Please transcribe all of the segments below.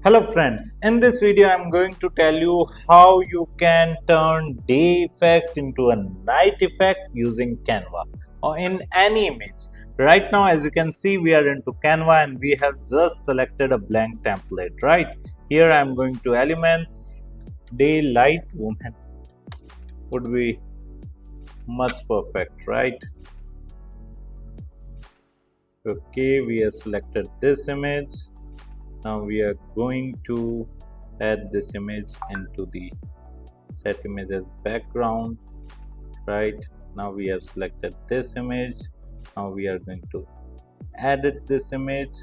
Hello friends, in this video I'm going to tell you how you can turn day effect into a night effect using Canva or in any image. Right now, as you can see, we are into Canva and we have just selected a blank template, right? Here I'm going to elements, daylight woman would be much perfect, right? Okay, we have selected this image. Now we are going to add this image into the set image as background, right? Now we have selected this image. Now we are going to edit this image,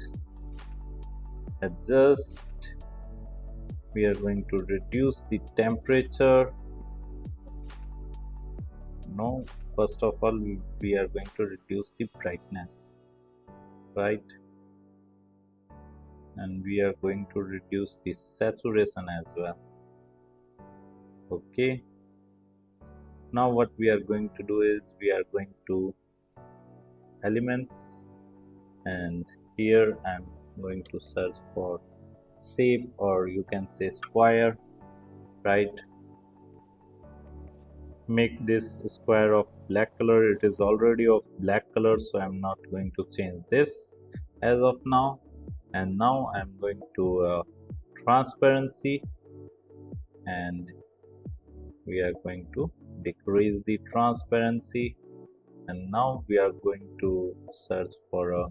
adjust. We are going to reduce the temperature. No, first of all we are going to reduce the brightness, right? And we are going to reduce the saturation as well. Okay, now what we are going to do is we are going to elements, and here I'm going to search for shape, or you can say square, right? Make this square of black color. It is already of black color, so I'm not going to change this as of now. And now I'm going to transparency, and we are going to decrease the transparency. And now we are going to search for a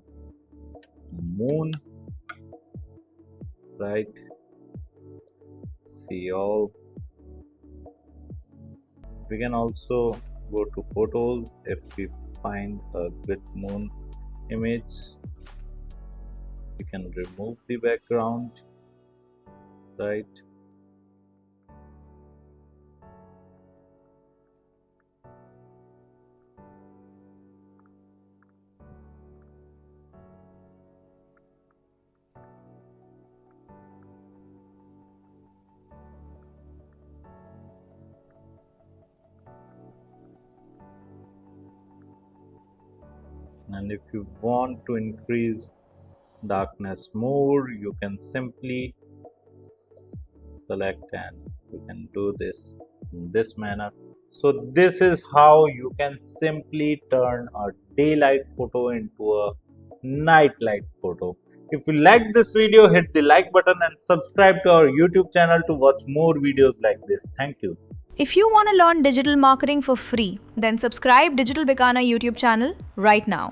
moon, right? See all. We can also go to photos. If we find a good moon image, we can remove the background, right? And if you want to increase darkness more, you can simply select and you can do this in this manner. So this is how you can simply turn a daylight photo into a night light photo. If you like this video, hit the like button and subscribe to our YouTube channel to watch more videos like this. Thank you. If you want to learn digital marketing for free, then subscribe Digital Bikana YouTube channel right now.